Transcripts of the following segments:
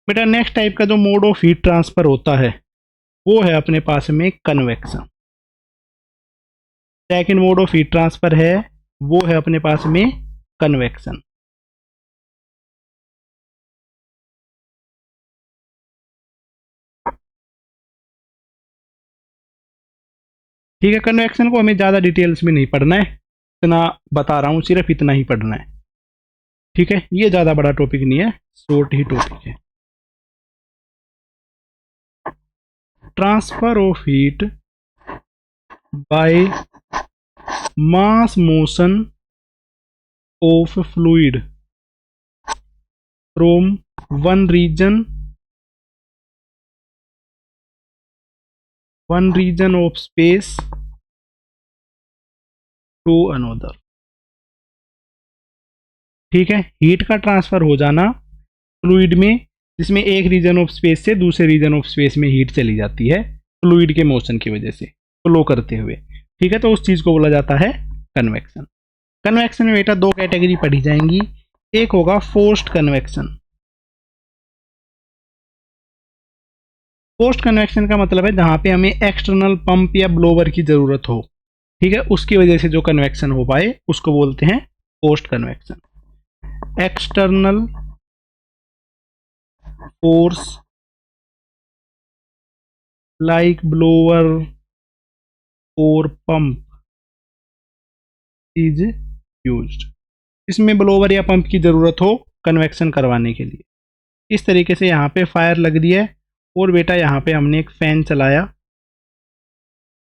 बेटा next type का जो मोड ऑफ हीट ट्रांसफर होता है वो है अपने पास में convection. Second mode of heat transfer है वो है अपने पास में कन्वेक्शन। ठीक है, कन्वेक्शन को हमें ज़्यादा डिटेल्स में नहीं पढ़ना है, इतना बता रहा हूँ, सिर्फ इतना ही पढ़ना है। ठीक है, ये ज़्यादा बड़ा टॉपिक नहीं है, शॉर्ट ही टॉपिक है। Transfer of heat by mass motion of fluid from one region of space to another. ठीक है, हीट का ट्रांसफर हो जाना फ्लूइड में, जिसमें एक रीजन ऑफ स्पेस से दूसरे रीजन ऑफ स्पेस में हीट चली जाती है फ्लूइड के मोशन की वजह से, फ्लो करते हुए। ठीक है, तो उस चीज को बोला जाता है कन्वेक्शन। कन्वेक्शन में बेटा दो कैटेगरी पढ़ी जाएंगी, एक होगा फोर्स्ड कन्वेक्शन। फोर्स्ड कन्वेक्शन का मतलब है जहां पे हमें एक्सटर्नल पंप या ब्लोवर की जरूरत हो, ठीक है, उसकी वजह से जो कन्वेक्शन हो पाए उसको बोलते हैं forced convection. External force like blower और पंप इज यूज्ड। इसमें ब्लोवर या पंप की जरूरत हो कन्वेक्शन करवाने के लिए। इस तरीके से यहाँ पे फायर लग रही है और बेटा यहाँ पे हमने एक फैन चलाया,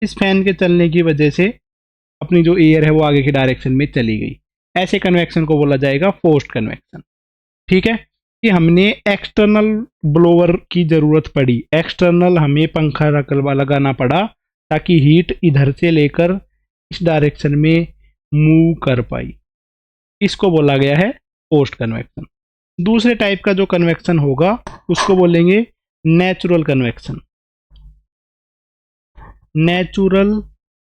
इस फैन के चलने की वजह से अपनी जो एयर है वो आगे की डायरेक्शन में चली गई। ऐसे कन्वेक्शन को बोला जाएगा फोर्स्ड कन्वेक्शन। ठीक है, कि हमने एक्सटर्नल ब्लोवर की जरूरत पड़ी, एक्सटर्नल हमें पंखा लगाना पड़ा ताकि हीट इधर से लेकर इस डायरेक्शन में मूव कर पाई, इसको बोला गया है फोर्स्ड कन्वेक्शन। दूसरे टाइप का जो कन्वेक्शन होगा उसको बोलेंगे नेचुरल कन्वेक्शन। नेचुरल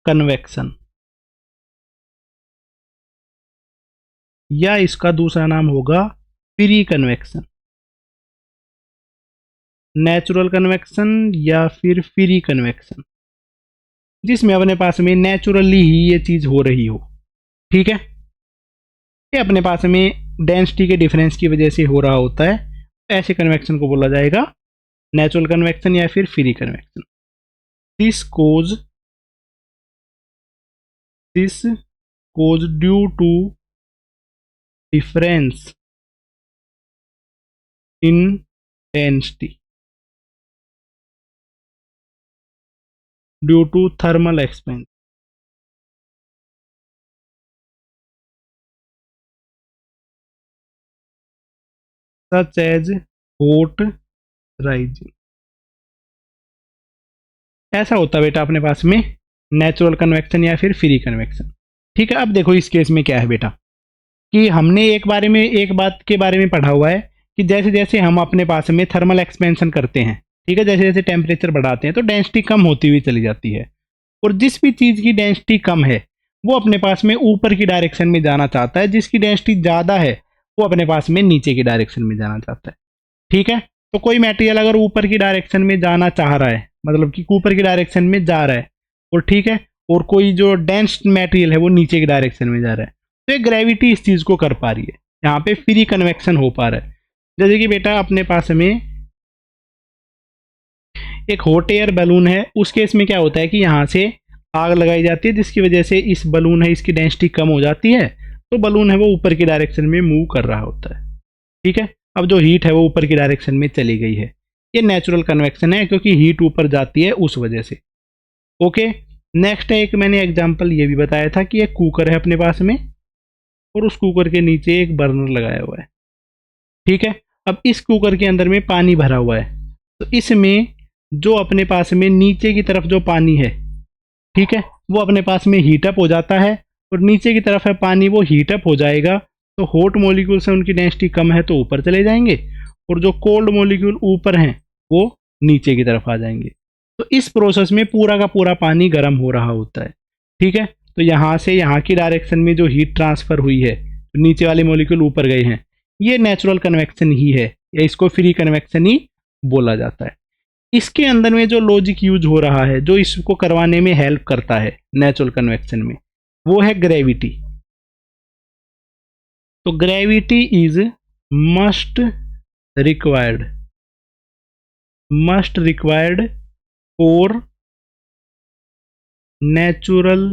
कन्वेक्शन या इसका दूसरा नाम होगा फ्री कन्वेक्शन। नेचुरल कन्वेक्शन या फिर फ्री कन्वेक्शन, जिसमें अपने पास में नेचुरली ही ये चीज हो रही हो। ठीक है, ये अपने पास में डेंसिटी के डिफरेंस की वजह से हो रहा होता है, ऐसे कन्वेक्शन को बोला जाएगा नेचुरल कन्वेक्शन या फिर free convection. This cause due to difference in density due to thermal expansion such as hot rising. ऐसा होता है बेटा अपने पास में नेचुरल कन्वेक्शन या फिर फ्री कन्वेक्शन। ठीक है, अब देखो इस केस में क्या है बेटा कि हमने एक बात के बारे में पढ़ा हुआ है कि जैसे जैसे हम अपने पास में थर्मल एक्सपेंशन करते हैं, ठीक है, जैसे जैसे टेम्परेचर बढ़ाते हैं तो डेंसिटी कम होती हुई चली जाती है, और जिस भी चीज़ की डेंसिटी कम है वो अपने पास में ऊपर की डायरेक्शन में जाना चाहता है, जिसकी डेंसिटी ज़्यादा है वो अपने पास में नीचे की डायरेक्शन में जाना चाहता है। ठीक है, तो कोई मटेरियल अगर ऊपर की डायरेक्शन में जाना चाह रहा है, मतलब कि ऊपर की डायरेक्शन में जा रहा है, और ठीक है, और कोई जो डेंस मटेरियल है वो नीचे की डायरेक्शन में जा रहा है, तो ये ग्रेविटी इस चीज़ को कर पा रही है, यहाँ पे फ्री कन्वेक्शन हो पा रहा है। जैसे कि बेटा अपने पास में एक हॉट एयर बलून है, उस केस में क्या होता है कि यहाँ से आग लगाई जाती है, जिसकी वजह से इस बलून है इसकी डेंसिटी कम हो जाती है, तो बलून है वो ऊपर की डायरेक्शन में मूव कर रहा होता है। ठीक है, अब जो हीट है वो ऊपर की डायरेक्शन में चली गई है, ये नेचुरल कन्वेक्शन है क्योंकि हीट ऊपर जाती है उस वजह से। ओके, नेक्स्ट है एक मैंने एग्जांपल ये भी बताया था कि एक कुकर है अपने पास में और उस कुकर के नीचे एक बर्नर लगाया हुआ है। ठीक है, अब इस कुकर के अंदर में पानी भरा हुआ है, तो इसमें जो अपने पास में नीचे की तरफ जो पानी है, ठीक है, वो अपने पास में हीटअप हो जाता है, और नीचे की तरफ है पानी वो हीटअप हो जाएगा, तो हॉट मॉलिक्यूल से उनकी डेंसिटी कम है तो ऊपर चले जाएंगे, और जो कोल्ड मॉलिक्यूल ऊपर हैं वो नीचे की तरफ आ जाएंगे। तो इस प्रोसेस में पूरा का पूरा पानी गर्म हो रहा होता है। ठीक है, तो यहाँ से यहाँ की डायरेक्शन में जो हीट ट्रांसफर हुई है, तो नीचे वाले मॉलिक्यूल ऊपर गए हैं, ये नेचुरल कन्वेक्शन ही है, या इसको फ्री कन्वेक्शन ही बोला जाता है। इसके अंदर में जो लॉजिक यूज हो रहा है, जो इसको करवाने में हेल्प करता है नेचुरल कन्वेक्शन में, वो है ग्रेविटी। तो gravity is must required for natural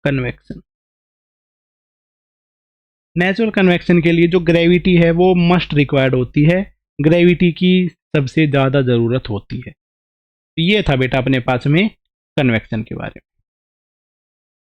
convection. Natural convection के लिए जो ग्रेविटी है वो मस्ट रिक्वायर्ड होती है, ग्रेविटी की सबसे ज़्यादा ज़रूरत होती है। तो ये था बेटा अपने पास में कन्वेक्शन के बारे में।